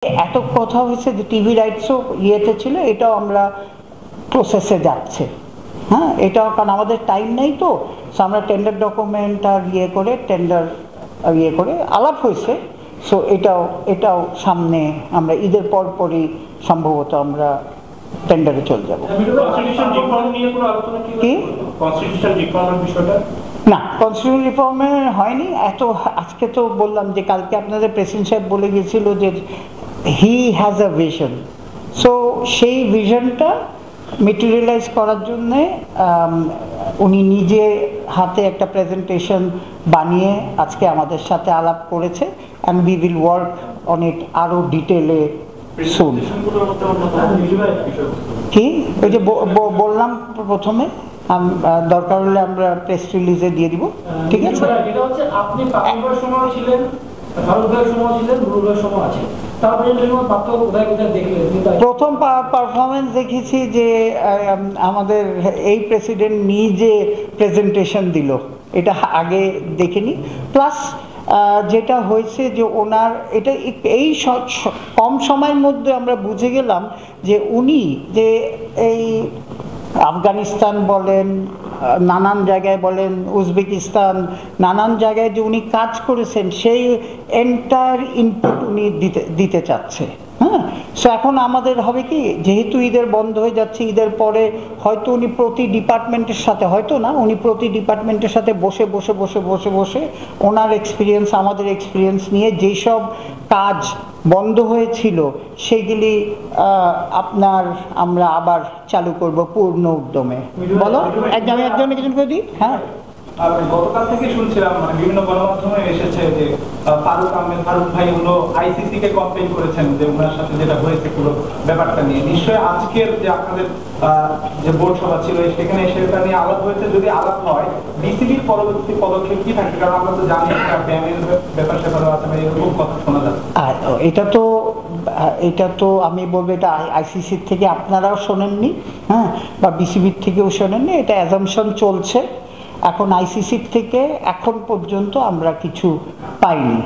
এত কথা হয়েছে যে টিভি রাইটসও ইয়েতে ছিল, এটাও আমরা প্রসেসে যাচ্ছে। হ্যাঁ, এটাও কারণ আমাদের টাইম নেই, তো আমরা টেন্ডার ডকুমেন্ট আর টেন্ডার করে আলাপ হয়েছে। সো এটাও সামনে আমরা ঈদের পরই সম্ভবত আমরা টেন্ডারে চলে যাব। কি না, কনস্টিটিউশন রিফর্মে হয়নি এত। আজকে তো বললাম যে কালকে আপনাদের প্রেসিডেন্ট সাহেব বলে গিয়েছিল যে he has a vision. So সেই ভিশনটা মেটেরিয়ালাইজ করার জন্যে উনি নিজে হাতে একটা প্রেজেন্টেশন বানিয়ে আজকে আমাদের সাথে আলাপ করেছে, and we will work on it আরও ডিটেলে সুন। কি ওই যে বললাম প্রথমে, দরকার হলে আমরা প্রেস রিলিজে দিয়ে দিব। ঠিক আছে, আপনি পাকিস্তানের সময় ছিলেন, ভারতের সময় ছিলেন, ব্রুনের সময় আছেন, প্রথম পারফরমেন্স দেখেছি যে আমাদের এই প্রেসিডেন্ট নিজে প্রেজেন্টেশন দিল, এটা আগে দেখিনি। প্লাস যেটা হয়েছে যে ওনার এটা এই কম সময়ের মধ্যে আমরা বুঝে গেলাম যে উনি যে এই আফগানিস্তান বলেন, নানান জায়গায় বলেন, উজবেকিস্তান, নানান জায়গায় যে উনি কাজ করেছেন সেই এন্টায়ার ইনপুট উনি দিতে চাচ্ছে। হ্যাঁ, সো এখন আমাদের হবে কি, যেহেতু ঈদের বন্ধ হয়ে যাচ্ছে, ঈদের পরে হয়তো উনি প্রতি ডিপার্টমেন্টের সাথে, হয়তো না, উনি প্রতি ডিপার্টমেন্টের সাথে বসে বসে বসে বসে বসে ওনার এক্সপিরিয়েন্স, আমাদের এক্সপিরিয়েন্স নিয়ে যেসব কাজ বন্ধ হয়েছিল সেগুলি আমরা আবার চালু করব পূর্ণ উদ্যমে। বলো, একজন করে দিই। হ্যাঁ, গতকাল থেকে শুনছিলাম বিভিন্ন গণমাধ্যমে এসেছে যে ফারুক ভাই হলো আইসিসি কে কমপ্লেইন করেছেন যে ওনার সাথে যেটা হয়েছে পুরো ব্যাপারটা নিয়ে। নিশ্চয়ই আজকের যে আপনাদের যে বোর্ড সভা ছিল সেখানে সেটা নিয়ে আলাপ হয়েছে। যদি আলাপ হয়, বিসিবির পরবর্তী পদক্ষেপ কি থাকবে? কারণ আমরা তো জানি ব্যায়ামের ব্যাপার স্যাপারও আছে, এরকম কথা শোনা যাচ্ছে। এটা তো আমি বলবো এটা আইসিসির থেকে আপনারাও শোনেননি, হ্যাঁ, বা বিসিবির থেকেও শোনেননি, এটা অ্যাজাম্পশন চলছে। এখন আইসিসির থেকে এখন পর্যন্ত আমরা কিছু পাইনি।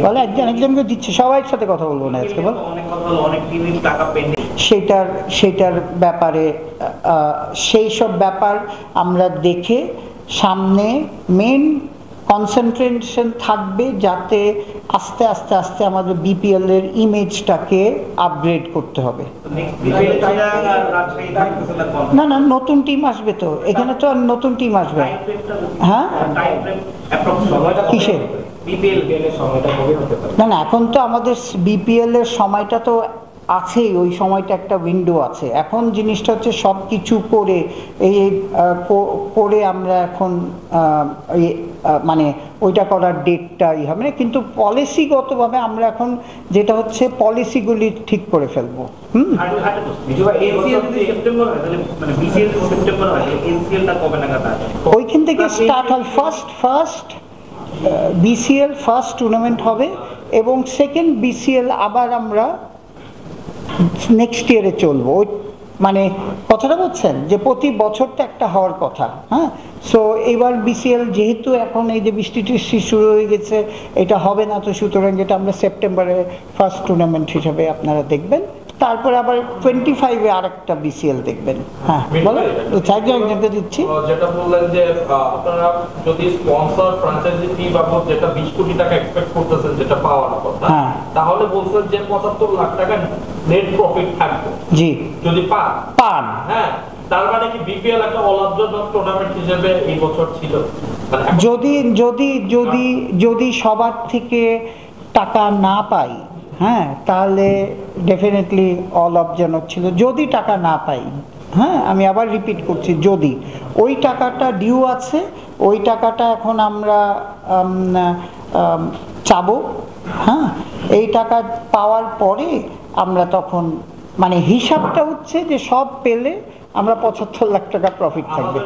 বলে একজনকে দিচ্ছে, সবাই সাথে কথা বলবো না আজকে। বল, সেটার ব্যাপারে সেই সব ব্যাপার আমরা দেখে সামনে মেন কনসেন্ট্রেশন থাকবে যাতে আস্তে আস্তে আস্তে আমাদের বিপিএল এর ইমেজটাকে আপগ্রেড করতে হবে। না না, নতুন টিম আসবে তো, এখানে তো আর নতুন টিম আসবে। হ্যাঁ, কিসের? না না, এখন তো আমাদের বিপিএল এর সময়টা তো আছেই, ওই সময়টা একটা উইন্ডো আছে। এখন জিনিসটা হচ্ছে সব কিছু করে আমরা এখন মানে ওইটা করার ডেটটা হবে না, কিন্তু পলিসিগতভাবে আমরা এখন যেটা হচ্ছে পলিসিগুলি ঠিক করে ফেলবো। ওইখান থেকে স্টার্ট হয়। ফার্স্ট বিসিএল ফার্স্ট টুর্নামেন্ট হবে, এবং সেকেন্ড বিসিএল আবার আমরা নেক্সট ইয়ারে চলবো। মানে কথাটা বলছেন যে প্রতি বছরটা একটা হওয়ার কথা। হ্যাঁ, সো এবার বিসিএল যেহেতু এখন এই যে বৃষ্টি শুরু হয়ে গেছে, এটা হবে না, তো সুতরাং যেটা আমরা সেপ্টেম্বরে ফার্স্ট টুর্নামেন্ট হিসাবে আপনারা দেখবেন, তারপরে আবার 25-এ আরেকটা বিসিএল দেখবেন। হ্যাঁ, বলো, একজনকে দিচ্ছি। যেটা বললেন যে আপনারা যদি স্পন্সর ফ্র্যাঞ্চাইজি ফি বাবদ যেটা 20 কোটি টাকা এক্সপেক্ট করতেছেন যেটা পাওয়ার কথা, তাহলে বলছেন যে 75 লাখ টাকা নেট প্রফিট থাকবে। জি, যদি পান। হ্যাঁ, তার মানে কি বিপিএল একটা অলাভজনক টুর্নামেন্ট হিসেবে এই বছর ছিল? যদি সবার থেকে টাকা না পাই, হ্যাঁ, তাহলে ডেফিনেটলি অলাভজনক ছিল। যদি টাকা না পাই, হ্যাঁ, আমি আবার রিপিট করছি, যদি ওই টাকাটা ডিউ আছে, ওই টাকাটা এখন আমরা চাবো। হ্যাঁ, এই টাকা পাওয়ার পরে আমরা তখন মানে হিসাবটা হচ্ছে যে সব পেলে আমরা 75 লাখ টাকা প্রফিট থাকবে।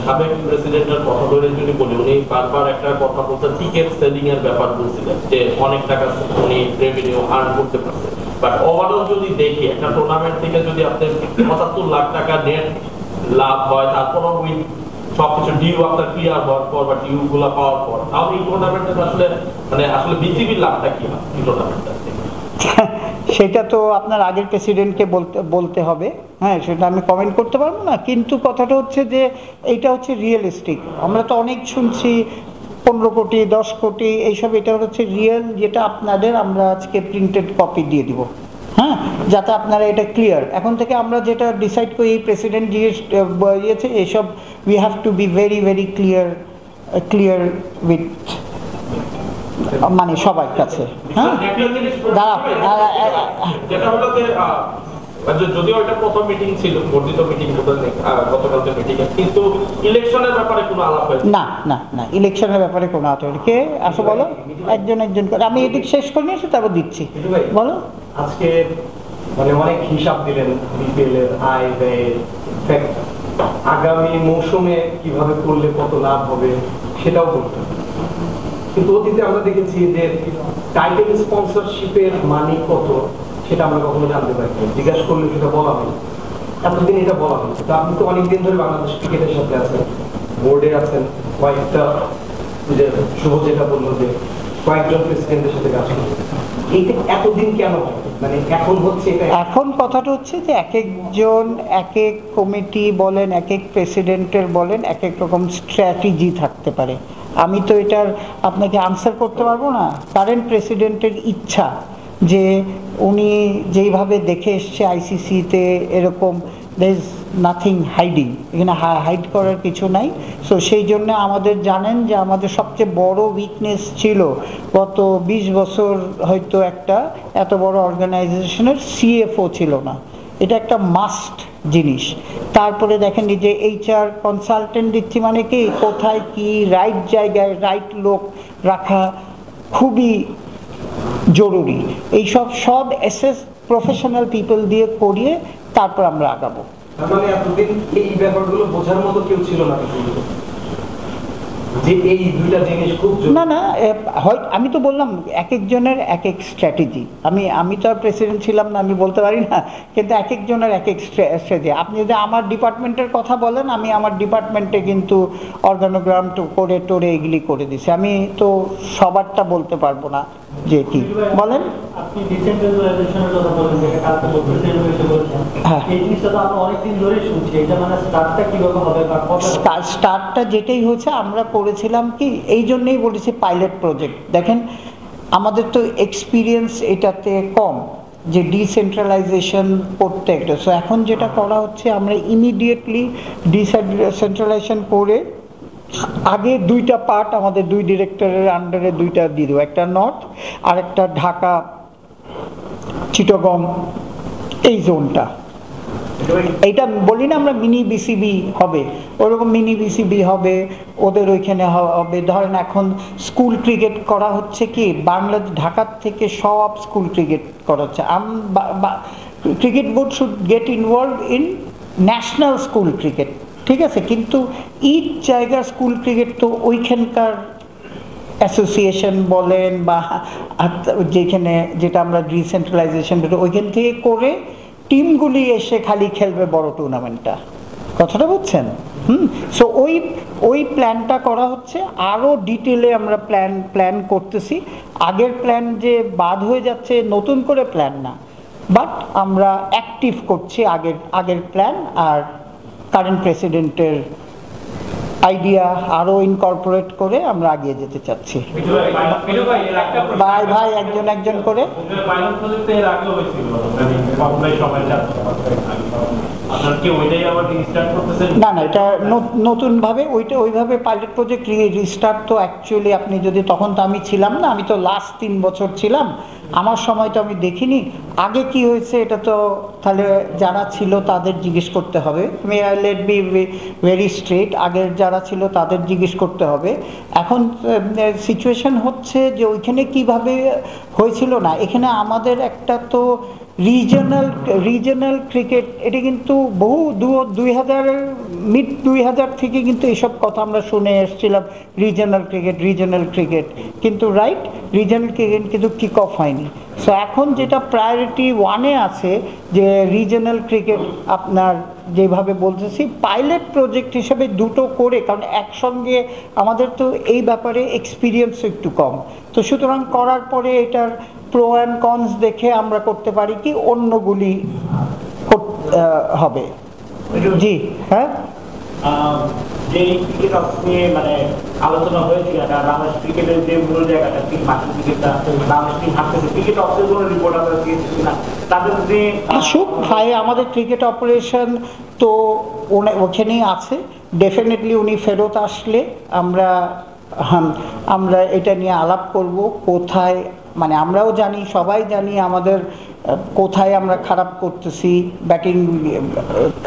সাবেক প্রেসিডেন্টের কথা ধরে যদি বলি, উনি বারবার একটা কথা বলছেন টিকেট সেলিং এর ব্যাপার বলছিলেন যে অনেক টাকা উনি রেভিনিউ আর্ন করতে পারছেন। বাট ওভারঅল যদি দেখি একটা টুর্নামেন্ট থেকে যদি আপনার 75 লাখ টাকা নেট লাভ হয়, তারপর ওই সবকিছু ডিউ আপনার ক্লিয়ার হওয়ার পর বা ডিউ গুলা পাওয়ার পর, তাহলে এই টুর্নামেন্টের আসলে বিসিবির লাভটা কি হয় এই টুর্নামেন্টটা? সেটা তো আপনার আগের প্রেসিডেন্টকে বলতে হবে, হ্যাঁ, সেটা আমি কমেন্ট করতে পারবো না। কিন্তু কথাটা হচ্ছে যে এইটা হচ্ছে রিয়েলিস্টিক। আমরা তো অনেক শুনছি 15 কোটি 10 কোটি এইসব, এটা হচ্ছে রিয়েল যেটা আপনাদের আমরা আজকে প্রিন্টেড কপি দিয়ে দিব, হ্যাঁ, যাতে আপনারা এটা ক্লিয়ার। এখন থেকে আমরা যেটা ডিসাইড করি, এই প্রেসিডেন্ট দিয়েছে এসব, we have to be very very clear with মানে সবার কাছে, হ্যাঁ। যেটা হলো যে যদিও এটা প্রথম মিটিং ছিল, বর্ধিত মিটিং গতকালকে মিটিং, কিন্তু ইলেকশনের ব্যাপারে কোনো আলাপ হয়েছে না? না না, ইলেকশনের ব্যাপারে কোনো আলাপ হয়নি। কে আসো বলো, একজন করে। আমি এদিক শেষ করে নিয়েছি, তারপর দিচ্ছি, বলো। আজকে মানে অনেক হিসাব দিলেন বিপিএল এর আয় ব্যয়, আগামী মৌসুমে কিভাবে করলে কত লাভ হবে সেটাও বলতেন। কিন্তু অতীতে আমরা দেখেছি যে টাইটেল স্পন্সরশিপের মানি কত সেটা আমরা কখনো জানতে পারিনি, জিজ্ঞাসা করলে সেটা বলা হয়। এতদিন এটা বলা হয়, তো আপনি তো অনেকদিন ধরে বাংলাদেশ ক্রিকেটের সাথে আছেন, বোর্ডে আছেন, কয়েকটা যে শুভ যেটা বললো যে কয়েকজন প্রেসিডেন্টের সাথে কাজ করছেন, এইটা এতদিন কেন হয়? মানে এখন হচ্ছে এটা, এখন কথাটা হচ্ছে যে এক একজন এক এক কমিটি বলেন, এক এক প্রেসিডেন্টের বলেন, এক এক রকম স্ট্র্যাটেজি থাকতে পারে। আমি তো এটার আপনাকে আনসার করতে পারবো না। কারেন্ট প্রেসিডেন্টের ইচ্ছা যে উনি যেইভাবে দেখে এসছে আইসিসিতে, এরকম দের ইজ নাথিং হাইডিং, এখানে হাইড করার কিছু নাই। সো সেই জন্য আমাদের জানেন যে আমাদের সবচেয়ে বড় উইকনেস ছিল গত 20 বছর হয়তো একটা এত বড় অর্গানাইজেশনের সিএফও ছিল না। এটা একটা মাস্ট জিনিস। তারপরে দেখেন যে এইচআর কনসালটেন্ট দিচ্ছি, মানে কি কোথায় কি রাইট জায়গায় রাইট লোক রাখা খুবই জরুরি। এইসব সব এসএস প্রফেশনাল পিপল দিয়ে করিয়ে তারপর আমরা আগাবো। তার মানে এতদিন এই ব্যাপারগুলো বোঝার মতো কেউ ছিল না যে এই দুইটা জিনিস খুব না না, হয় আমি তো বললাম এক একজনের এক এক স্ট্র্যাটেজি। আমি তো আর প্রেসিডেন্ট ছিলাম না, আমি বলতে পারি না, কিন্তু এক একজনের এক এক স্ট্র্যাটেজি। আপনি যদি আমার ডিপার্টমেন্টের কথা বলেন, আমি আমার ডিপার্টমেন্টে কিন্তু অর্গানোগ্রাম করে টোরে এগুলি করে দিছি। আমি তো সবারটা বলতে পারবো না যে কি বলেন। আপনি ডিসেন্ট্রালাইজেশনের কথা বলেন, যেটা কালকে প্রেসিডেন্ট এসে বলেছেন, এই জিনিসটা তো আমরা অনেকদিন ধরেই শুনছি। এটা মানে স্টার্টটা কিভাবে হবে বা স্টার্টটা যেটাই হয়েছে আমরা করেছিলাম কি, এই জন্যই বলেছি পাইলট প্রজেক্ট। দেখেন আমাদের তো এক্সপিরিয়েন্স এটাতে কম যে ডিসেন্ট্রালাইজেশন করতে একটা। সো এখন যেটা করা হচ্ছে, আমরা ইমিডিয়েটলি ডিসেন্ট্রালাইজেশন করে আগে 2টা পার্ট আমাদের 2 ডিরেক্টরের আন্ডারে 2টা দিয়ে দেবো, একটা নর্থ আর একটা ঢাকা চিটাগং এই জোনটা। এইটা বলি না আমরা মিনি বিসিবি হবে, ওরকম মিনি বিসিবি হবে ওদের ওইখানে হবে। ধরেন এখন স্কুল ক্রিকেট করা হচ্ছে কি, বাংলাদেশ ঢাকার থেকে সব স্কুল ক্রিকেট করা হচ্ছে। Cricket board should get involve in national school cricket, ঠিক আছে, কিন্তু ইচ জায়গার স্কুল ক্রিকেট তো ওইখানকার অ্যাসোসিয়েশন বলেন বা যেখানে যেটা আমরা ডিসেন্ট্রালাইজেশন ওইখান থেকে করে টিমগুলি এসে খালি খেলবে বড় টুর্নামেন্টটা। কথাটা বুঝছেন? সো ওই প্ল্যানটা করা হচ্ছে, আরও ডিটেলে আমরা প্ল্যান করতেছি। আগের প্ল্যান যে বাদ হয়ে যাচ্ছে, নতুন করে প্ল্যান না, বাট আমরা অ্যাক্টিভ করছি আগের প্ল্যান আর কারেন্ট প্রেসিডেন্টের আইডিয়া আরও ইনকর্পোরেট করে আমরা এগিয়ে যেতে চাচ্ছি। ভাই একজন করে। না না, এটা নতুনভাবে ওইভাবে পাইলট প্রজেক্ট রিস্টার্ট। তো অ্যাকচুয়ালি আপনি যদি, তখন তো আমি ছিলাম না, আমি তো লাস্ট 3 বছর ছিলাম, আমার সময় তো আমি দেখিনি আগে কি হয়েছে। এটা তো তাহলে যারা ছিল তাদের জিজ্ঞেস করতে হবে। লেট বি ভেরি স্ট্রেট, আগের যারা ছিল তাদের জিজ্ঞেস করতে হবে। এখন সিচুয়েশন হচ্ছে যে ওইখানে কিভাবে হয়েছিল না, এখানে আমাদের একটা তো রিজনাল ক্রিকেট, এটা কিন্তু বহু 2000 থেকে কিন্তু এসব কথা আমরা শুনে এসেছিলাম, রিজনাল ক্রিকেট, কিন্তু রাইট রিজনাল ক্রিকেট কিন্তু কিক অফ হয়নি। সো এখন যেটা প্রায়োরিটি 1-এ আছে যে রিজনাল ক্রিকেট, আপনার যেভাবে বলতেছি পাইলট প্রজেক্ট হিসেবে 2টো করে, কারণ একসঙ্গে আমাদের তো এই ব্যাপারে এক্সপিরিয়েন্স একটু কম। তো সুতরাং করার পরে এটার প্রো অ্যান্ড কনস দেখে আমরা করতে পারি কি অন্যগুলি হবে। জি হ্যাঁ, যে ক্রিকেট অফ নিয়ে মানে আলোচনা হয়েছিল, বাংলাদেশ ক্রিকেটের যে মূল জায়গাটা মাঠের ক্রিকেটটা বাংলাদেশ টিম হাঁটতেছে, ক্রিকেট অফিসের কোনো রিপোর্ট আপনারা দিয়েছেন কিনা তাদের যে আসুক ভাই, আমাদের ক্রিকেট অপারেশন তো ওখানেই আছে, ডেফিনেটলি উনি ফেরত আসলে আমরা এটা নিয়ে আলাপ করব, কোথায় মানে আমরাও জানি, সবাই জানি আমাদের কোথায় আমরা খারাপ করতেছি, ব্যাটিং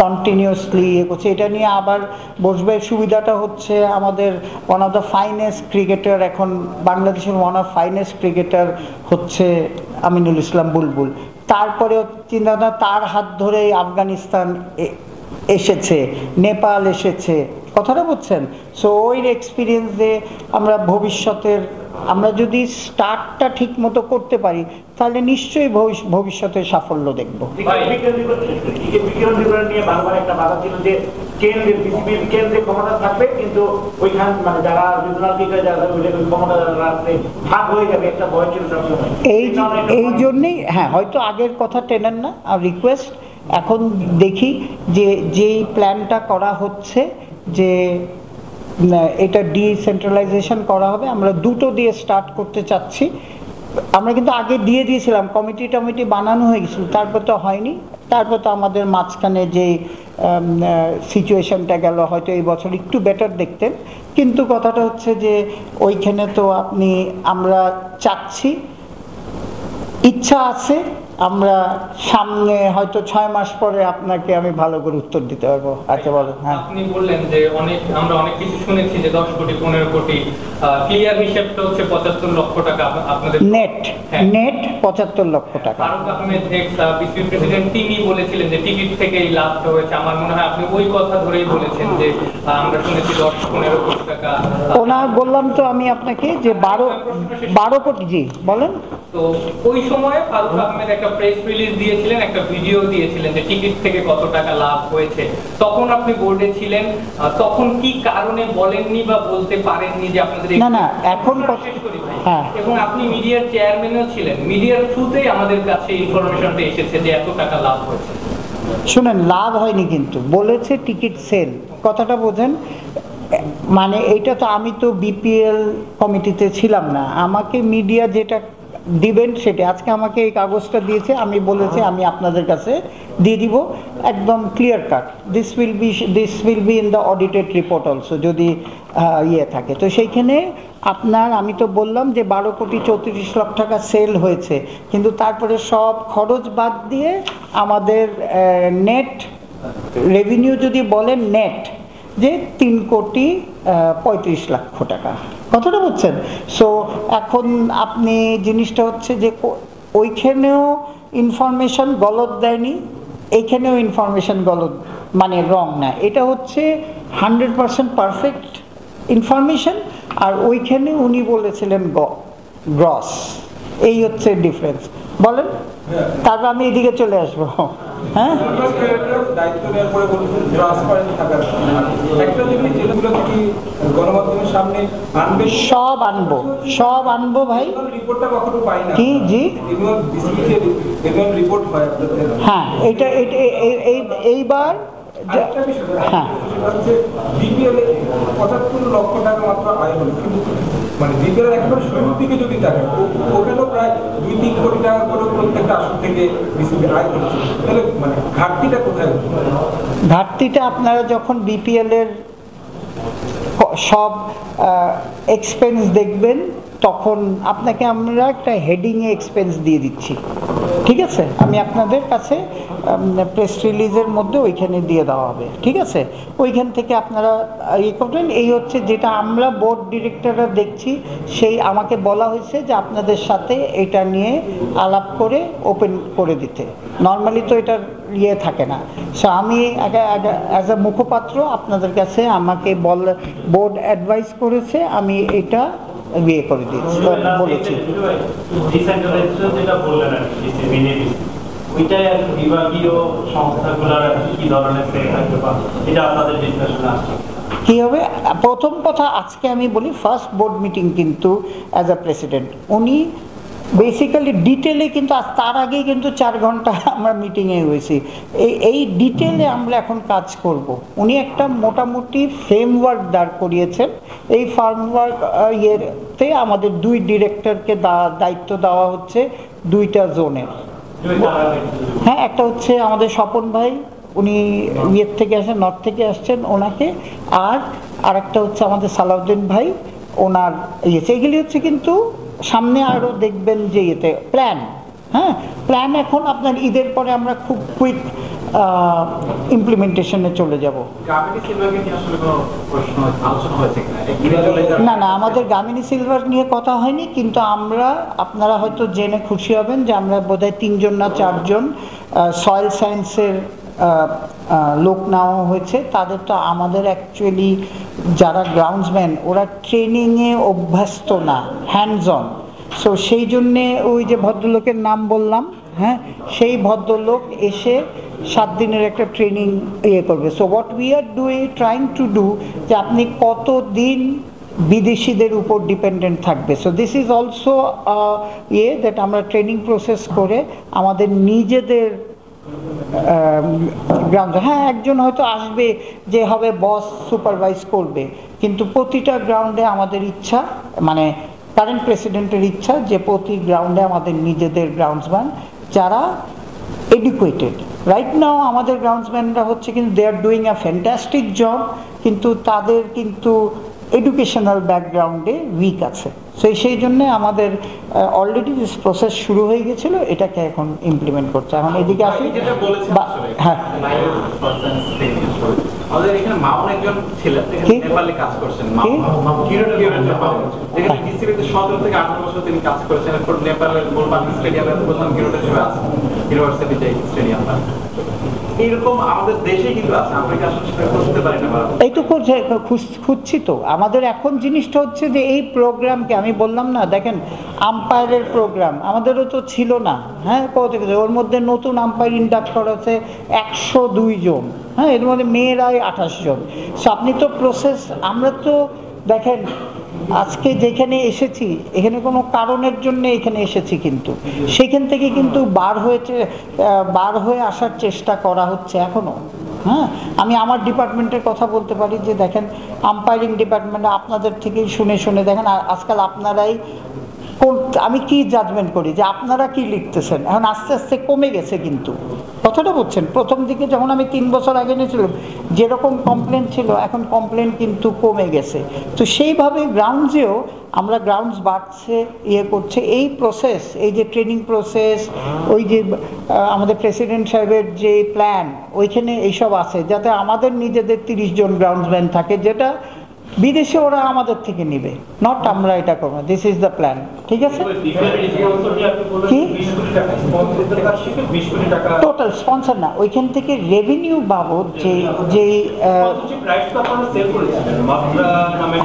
কন্টিনিউয়াসলি করছে, এটা নিয়ে আবার বসবে। সুবিধাটা হচ্ছে আমাদের one of the finest cricketer, এখন বাংলাদেশের ওয়ান অফ ফাইনেস্ট ক্রিকেটার হচ্ছে আমিনুল ইসলাম বুলবুল, তারপরে চিন্তা তার হাত ধরেই আফগানিস্তান এসেছে, নেপাল এসেছে, কথাটা বুঝছেন। সো ওই এক্সপিরিয়েন্স দিয়ে আমরা ভবিষ্যতের, আমরা যদি স্টার্টটা ঠিক মতো করতে পারি তাহলে নিশ্চয়ই ভবিষ্যতে সাফল্য দেখবো। নিয়ে বারবার একটা বাধা ছিল যে কেন্দ্রের বিসিবির কেন্দ্রে ক্ষমতা থাকবে, কিন্তু ওইখান মানে যারা রিজনাল লিগে যারা ওই ক্ষমতা রাখতে ভাগ হয়ে যাবে, একটা ভয় ছিল সবসময়। এই জন্যেই হ্যাঁ, হয়তো আগের কথা টেনেন না, আর রিকোয়েস্ট এখন দেখি যে যেই প্ল্যানটা করা হচ্ছে যে এটা ডিসেন্ট্রালাইজেশন করা হবে, আমরা দুটো দিয়ে স্টার্ট করতে চাচ্ছি। আমরা কিন্তু আগে দিয়ে দিয়েছিলাম, কমিটি বানানো হয়ে গেছিল, তারপর তো হয়নি, তারপর তো আমাদের মাঝখানে যে সিচুয়েশনটা গেল, হয়তো এই বছর একটু বেটার দেখতেন, কিন্তু কথাটা হচ্ছে যে ওইখানে তো আমরা চাচ্ছি, ইচ্ছা আছে, আমরা সামনে হয়তো 6 মাস পরে আপনাকে আমি ভালো করে উত্তর দিতে পারবো। আচ্ছা বলো। হ্যাঁ, আপনি বললেন যে আমরা অনেক কিছু শুনেছি যে 10 কোটি 15 কোটি, ক্লিয়ার হিসাবটা হচ্ছে 75 লক্ষ টাকা আপনাদের নেট 75 লক্ষ টাকা। Faruque Ahmed ex BCB president তিনি বলেছিলেন যে টিকিট থেকে এই লাভটা হয়েছে। আমার মনে হয় আপনি ওই কথা ধরেই বলেছেন যে আমরা শুনেছি 10-15 কোটি টাকা। ওনার বললাম তো আমি আপনাকে যে 12 কোটি। জি বলেন। তো ওই সময় ফারুক আহমেদ একটা প্রেস রিলিজ দিয়েছিলেন, একটা ভিডিও দিয়েছিলেন যে টিকিট থেকে কত টাকা লাভ হয়েছে। তখন আপনি বোর্ডে ছিলেন, তখন কি কারণে বলেননি বা বলতে পারেননি যে আপনাদের না এখন হ্যাঁ, এবং আপনি মিডিয়ার চেয়ারম্যানও ছিলেন, মিডিয়ার থ্রুতেই আমাদের কাছে ইনফরমেশনটা এসেছে যে এত টাকা লাভ হয়েছে। শুনেন, লাভ হয়নি, কিন্তু বলেছে টিকিট সেল, কথাটা বোঝেন। মানে এইটা তো আমি তো বিপিএল কমিটিতে ছিলাম না, আমাকে মিডিয়া যেটা দিবেন সেটা, আজকে আমাকে এই কাগজটা দিয়েছে, আমি বলেছি আমি আপনাদের কাছে দিয়ে দিব, একদম clear cut. This will be in the audited report also, যদি ইয়ে থাকে তো সেইখানে আমি তো বললাম যে 12 কোটি 34 লক্ষ টাকা সেল হয়েছে, কিন্তু তারপরে সব খরচ বাদ দিয়ে আমাদের নেট রেভিনিউ যদি বলেন নেট যে 3 কোটি 35 লক্ষ টাকা, কথাটা বুঝছেন। সো এখন আপনি জিনিসটা হচ্ছে যে ওইখানেও ইনফরমেশন গলত দেয়নি, এইখানেও ইনফরমেশন গলত মানে রং না, এটা হচ্ছে 100% পারফেক্ট ইনফরমেশন, আর ওইখানে উনি বলেছিলেন গ্রস, এই হচ্ছে ডিফারেন্স। বলেন, তারপর আমি এদিকে চলে আসবো। হ্যাঁ, দায়িত্ব নেওয়ার পরে বলছেন ট্রান্সপারেন্ট থাকার একটা জিনিস যেগুলো থেকে গণমাধ্যমের সামনে আনবে, সব আনবো ভাই। রিপোর্টটা কখনো পাই না কি জি রিপোর্ট হয় আপনাদের। হ্যাঁ, এটা এইবার হ্যাঁ, বিপিএল 75 লক্ষ টাকা মাত্র আয় হলো, কিন্তু মানে বিপিএল একেবারে শুরুর দিকে যদি দেখেন ওখানেও প্রায় 2-3 কোটি টাকা করে প্রত্যেকটা আসর থেকে বিসিবি আয় করেছে, তাহলে মানে ঘাটতিটা কোথায়? ঘাটতিটা আপনারা যখন বিপিএল এর সব এক্সপেন্স দেখবেন তখন আপনাকে আমরা একটা হেডিংয়ে এক্সপেন্স দিয়ে দিচ্ছি, ঠিক আছে? আমি আপনাদের কাছে প্রেস রিলিজের মধ্যে ওইখানে দিয়ে দেওয়া হবে, ঠিক আছে? ওইখান থেকে আপনারা ইয়ে করবেন। এই হচ্ছে যেটা আমরা বোর্ড ডিরেক্টররা দেখছি, সেই আমাকে বলা হয়েছে যে আপনাদের সাথে এটা নিয়ে আলাপ করে ওপেন করে দিতে। নর্মালি তো এটার ইয়ে থাকে না। সো আমি অ্যাজ এ মুখপাত্র আপনাদের কাছে আমাকে বোর্ড অ্যাডভাইস করেছে, আমি এটা বিয়ে করে দিয়েছি, বলেছি। যেটা বললেন আর কি, ওইটাই আর বিভাগীয় সংস্থাগুলোর কি ধরনের থাকবে বা এটা আপনাদের ডিসকাশনে আসছে কি হবে? প্রথম কথা আজকে আমি বলি, ফার্স্ট বোর্ড মিটিং কিন্তু অ্যাজ আ প্রেসিডেন্ট উনি বেসিক্যালি ডিটেলে কিন্তু তার আগে কিন্তু 4 ঘন্টা আমরা মিটিংয়ে হয়েছি। এই ডিটেলে আমরা এখন কাজ করব। উনি একটা মোটামুটি ফ্রেমওয়ার্ক দাঁড় করিয়েছেন। এই ফ্রেমওয়ার্ক ইয়েতে আমাদের 2 ডিরেক্টরকে দায়িত্ব দেওয়া হচ্ছে 2টা জোনের। হ্যাঁ, একটা হচ্ছে আমাদের স্বপন ভাই, উনি ইয়ের থেকে আসেন, নর্থ থেকে আসছেন, ওনাকে। আর একটা হচ্ছে আমাদের সালাউদ্দিন ভাই, ওনার ইয়েছে। এগুলি হচ্ছে কিন্তু সামনে আরও দেখবেন যে ইয়েতে প্ল্যান। হ্যাঁ, প্ল্যান এখন আপনার ঈদের পরে আমরা খুব কুইক ইমপ্লিমেন্টেশনে চলে যাব। না না, আমাদের গামিনী সিলভার নিয়ে কথা হয়নি, কিন্তু আপনারা হয়তো জেনে খুশি হবেন যে আমরা বোধহয় 3 জন না 4 জন সয়েল সায়েন্সের লোক নেওয়া হয়েছে। তাদের তো আমাদের অ্যাকচুয়ালি যারা গ্রাউন্ডসম্যান ওরা ট্রেনিংয়ে অভ্যস্ত না, হ্যান্ডস অন। সো সেই জন্যে ওই যে ভদ্রলোকের নাম বললাম, হ্যাঁ, সেই ভদ্রলোক এসে 7 দিনের একটা ট্রেনিং করবে। So what we are trying to do, যে আপনি কতদিন বিদেশিদের উপর ডিপেন্ডেন্ট থাকবে। So this is also that আমরা ট্রেনিং প্রসেস করে আমাদের নিজেদের গ্রাউন্ড, হ্যাঁ, একজন হয়তো আসবে যে হবে বস, সুপারভাইজ করবে, কিন্তু প্রতিটা গ্রাউন্ডে আমাদের ইচ্ছা, মানে কারেন্ট প্রেসিডেন্টের ইচ্ছা যে প্রতি গ্রাউন্ডে আমাদের নিজেদের গ্রাউন্ডসম্যান যারা এডুকেটেড। রাইট নাও আমাদের গ্রাউন্ডসম্যানরা হচ্ছে কিন্তু they are doing a fantastic job, কিন্তু তাদের কিন্তু এডুকেশনাল ব্যাকগ্রাউন্ডে উইক আছে। সেই জন্যে আমাদের অলরেডি যে প্রসেস শুরু হয়ে গেছিলো, এটাকে এখন ইমপ্লিমেন্ট করছে। এখন এদিকে আসি, হ্যাঁ, আমাদের এখানে মামুন একজন ছিলেন, নেপালে কাজ করছেন, যেখানে ডিসিবিতে 17 থেকে 18 বছর তিনি কাজ করেছেন। এরপর নেপালের গোলবার্গ স্টেডিয়ামে প্রথম কিরোটা হিসেবে আছেন, ইউনিভার্সিটিতে স্টেডিয়ামটা এরকম আমাদের দেশে কিন্তু আছে, আফ্রিকা আসলে সেটা করতে পারি না। এই তো খুঁজছি তো। আমাদের এখন জিনিসটা হচ্ছে যে এই প্রোগ্রামকে আমি বললাম না, দেখেন আম্পায়ারের প্রোগ্রাম আমাদেরও তো ছিল না। হ্যাঁ, কত ওর মধ্যে নতুন আম্পায়ার ইন্ডাক্ট করা হচ্ছে 102 জন। হ্যাঁ, এর মধ্যে মেয়েরাই 28 জন। সো আপনি তো প্রসেস, আমরা তো দেখেন আজকে যেখানে এসেছি এখানে কোনো কারণের জন্য এখানে এসেছি, কিন্তু সেখান থেকে কিন্তু বার হয়ে আসার চেষ্টা করা হচ্ছে এখনো। হ্যাঁ, আমি আমার ডিপার্টমেন্টের কথা বলতে পারি যে দেখেন আম্পায়ারিং ডিপার্টমেন্টে আপনাদের থেকেই শুনে দেখেন আজকাল আপনারাই আমি কি জাজমেন্ট করি যে আপনারা কি লিখতেছেন, এখন আস্তে আস্তে কমে গেছে। কিন্তু কথাটা বলছেন, প্রথম দিকে যখন আমি 3 বছর আগে নিয়েছিলাম যেরকম কমপ্লেন ছিল, এখন কমপ্লেন কিন্তু কমে গেছে। তো সেইভাবে গ্রাউন্ডসেও আমরা গ্রাউন্ডস বাড়ছে, করছে। এই প্রসেস, এই যে ট্রেনিং প্রসেস, ওই যে আমাদের প্রেসিডেন্ট সাহেবের যে প্ল্যান, ওইখানে এইসব আছে যাতে আমাদের নিজেদের 30 জন গ্রাউন্ডসম্যান থাকে, যেটা বিদেশে ওরা আমাদের থেকে নিবে, নট আমরা এটা করবো। This is the plan. ঠিক আছে, কি টোটাল স্পন্সর না, ওইখান থেকে রেভিনিউ বাবদ যে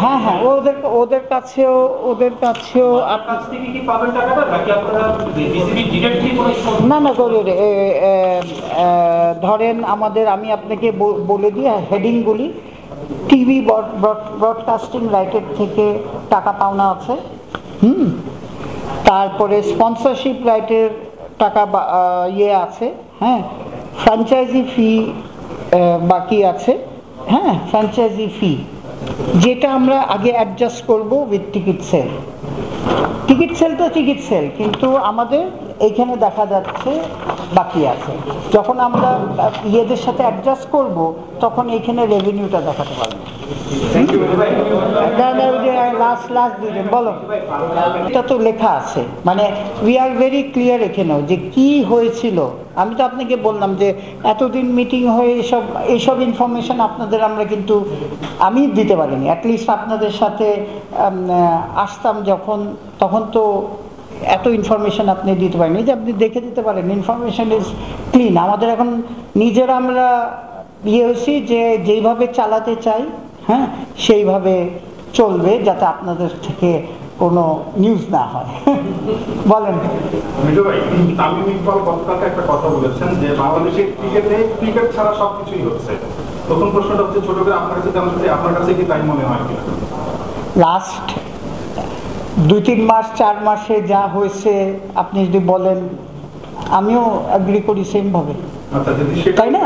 হ্যাঁ হ্যাঁ, ওদের কাছেও না না ধরেন আমাদের, আমি আপনাকে বলে দিই হেডিংগুলি। টিভি ব্রডকাস্টিং রাইটের থেকে টাকা পাওনা আছে। তারপরে স্পন্সরশিপ রাইটের টাকা আছে। হ্যাঁ, ফ্র্যাঞ্চাইজি ফি বাকি আছে। হ্যাঁ, ফ্র্যাঞ্চাইজি ফি যেটা আমরা আগে অ্যাডজাস্ট করব with ticket sell. Ticket sell তো টিকিট সেল, কিন্তু আমাদের এইখানে দেখা যাচ্ছে বাকি আছে। যখন আমরা ইয়েদের সাথে অ্যাডজাস্ট করব তখন এইখানে রেভিনিউটা দেখাতে পারবো। লাস্ট দুজন বলো, এটা তো লেখা আছে, মানে উই আর ভেরি ক্লিয়ার এখানেও যে কি হয়েছিল। আমি তো আপনাকে বললাম যে এতদিন মিটিং হয়ে এইসব ইনফরমেশন আপনাদের আমরা কিন্তু আমি দিতে পারিনি। অ্যাটলিস্ট আপনাদের সাথে আসতাম যখন, তখন তো এত ইনফরমেশন আপনি দিতে পারেন, যে আপনি দেখে দিতে পারেন। Information is clean. আমাদের এখন নিজেরা আমরা হয়েছি যে যেইভাবে চালাতে চাই, হ্যাঁ, সেইভাবে চলবে, যাতে আপনাদের থেকে কোনো নিউজ না হয়। বলেন। তামিম ইকবাল গতকালকে একটা কথা বলেছেন যে বাংলাদেশের ক্রিকেট ছাড়া সবকিছুই হচ্ছে। প্রথম প্রশ্নটা হচ্ছে ছোট করে আপনার কাছে জানতে চাই, আপনার কাছে কি তাই মনে হয় কিনা? লাস্ট 2-3 মাস 4 মাসে যা হয়েছে আপনি যদি বলেন, আমিও এগ্রি করি সেম ভাবে, তাই না?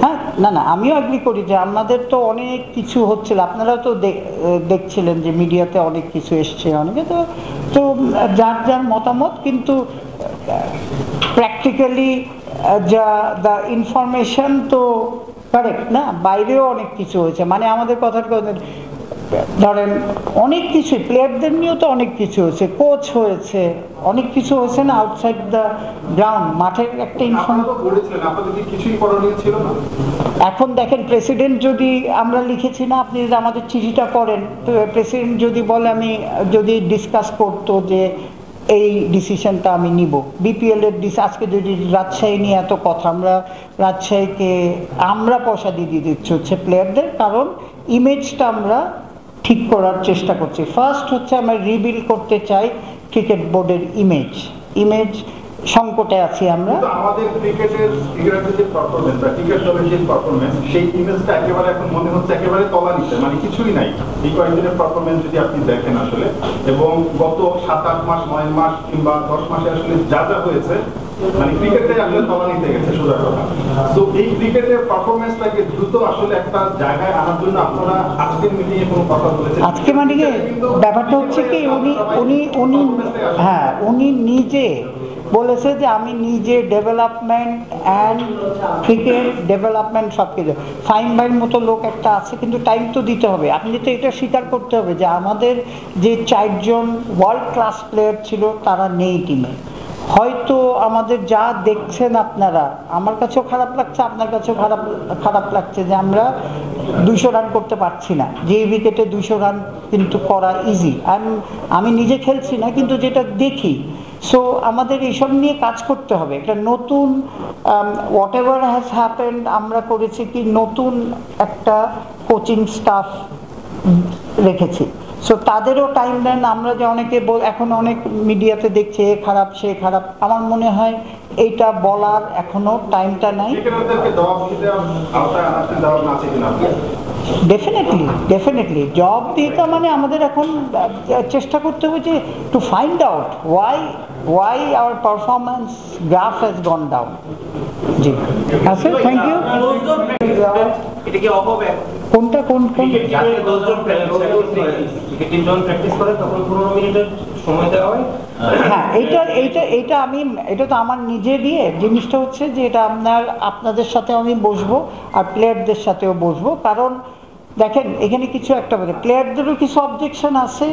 হ্যাঁ, না না, আমিও এগ্রি করি যে আমাদের তো অনেক কিছু হচ্ছিল, আপনারাও তো দেখছিলেন যে মিডিয়াতে অনেক কিছু এসছে, অনেকে তো তো যার যার মতামত, কিন্তু প্র্যাকটিক্যালি যা দ্য ইনফরমেশন তো কারেক্ট না, বাইরেও অনেক কিছু হয়েছে, মানে আমাদের কথার কথা ধরেন অনেক কিছু, প্লেয়ারদের নিয়েও তো অনেক কিছু হয়েছে, কোচ হয়েছে, অনেক কিছু হয়েছে না আউটসাইড দ্য গ্রাউন্ড, মাঠের একটা এখন দেখেন প্রেসিডেন্ট যদি, আমরা লিখেছি না, আপনি যদি আমাদের চিঠিটা পড়েন, প্রেসিডেন্ট যদি বলে, আমি যদি ডিসকাস করতো যে এই ডিসিশনটা আমি নিব, বিপিএল এর আজকে যদি রাজশাহী নিয়ে এত কথা, আমরা রাজশাহীকে আমরা পয়সা দিয়ে দিচ্ছি হচ্ছে প্লেয়ারদের, কারণ ইমেজটা আমরা ঠিক করার চেষ্টা করছি। ফার্স্ট হচ্ছে আমরা রিবিল্ড করতে চাই ক্রিকেট বোর্ডের ইমেজ সংকটে আছি আমরা। আমাদের ক্রিকেটের যে পারফরম্যান্স বা ক্রিকেট দলের যে পারফরম্যান্স, সেই ইমেজটা একেবারে এখন মনে হচ্ছে একেবারে তলানিতে, মানে কিছুই নাই এই কয়েকদিনের পারফরম্যান্স যদি আপনি দেখেন আসলে, এবং গত 7-8 মাস 9 মাস কিংবা 10 মাসে আসলে যা যা হয়েছে, মানে ক্রিকেটে আসলে তলানিতে গেছে সোজা কথা। তো এই ক্রিকেটের পারফরম্যান্সটাকে দ্রুত আসলে একটা জায়গায় আনার জন্য আপনারা আজকের মিটিংয়ে কোনো কথা বলেছেন? আজকে মানে ব্যাপারটা হচ্ছে কি, উনি নিজে বলেছে যে আমি নিজে ডেভেলপমেন্ট অ্যান্ড ক্রিকেট ডেভেলপমেন্ট সব কিছু, ফাইন ভাইয়ের মতো লোক একটা আছে, কিন্তু টাইম তো দিতে হবে, আপনি তো এটা স্বীকার করতে হবে যে আমাদের যে 4 জন ওয়ার্ল্ড ক্লাস প্লেয়ার ছিল তারা নেই টিমে। হয়তো আমাদের যা দেখছেন আপনারা, আমার কাছেও খারাপ লাগছে, আপনার কাছেও খারাপ লাগছে যে আমরা 200 রান করতে পারছি না, যে উইকেটে 200 রান কিন্তু করা ইজি, আমি নিজে খেলছি না, কিন্তু যেটা দেখি, সো আমাদের এইসব নিয়ে কাজ করতে হবে। একটা নতুন হোয়াট এভার হ্যাজ হ্যাপেন্ড, আমরা করেছি কি নতুন একটা কোচিং স্টাফ রেখেছি, সো তাদেরও টাইম দেন। আমরা যে অনেকে এখন অনেক মিডিয়াতে দেখছে এ খারাপ সে খারাপ, আমার মনে হয় এইটা বলার এখনো টাইমটা নাই। ডেফিনেটলি জব দিতে মানে আমাদের এখন চেষ্টা করতে হবে যে to find out why our performance graph has gone down. জি আচ্ছা, থ্যাংক ইউ। এটা কি অভাবে কোনটা কোন যাতে 10 জন ক্রিকেট জন প্র্যাকটিস করে তখন 15 মিনিটের সময় দেওয়া হয়? হ্যাঁ, এটা তো আমার নিজেরই জিনিসটা হচ্ছে যে এটা আপনাদের সাথে আমি বসবো আর প্লেয়ারদের সাথেও বসবো, কারণ দেখেন এখানে কিছু একটা বলে, প্লেয়ারদেরও কিছু অবজেকশন আছে,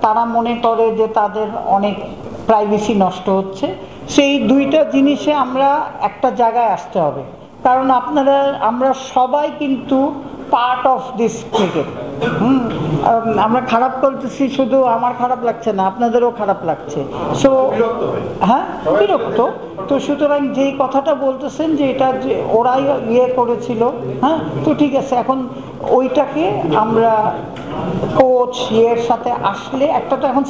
তারা মনে করে যে তাদের অনেক প্রাইভেসি নষ্ট হচ্ছে, সেই দুইটা জিনিসে আমরা একটা জায়গায় আসতে হবে, কারণ আমরা সবাই কিন্তু পার্ট অফ দিস ক্রিকেট। আমরা খারাপ করতেছি, শুধু আমার খারাপ লাগছে না, আপনাদেরও খারাপ লাগছে, সো হ্যাঁ বিরক্ত। তো সুতরাং যেই কথাটা বলতেছেন যে এটা যে ওরাই করেছিল, হ্যাঁ তো ঠিক আছে, এখন ওইটাকে আমরা কোচ সাথে আসলে একটা তো এখন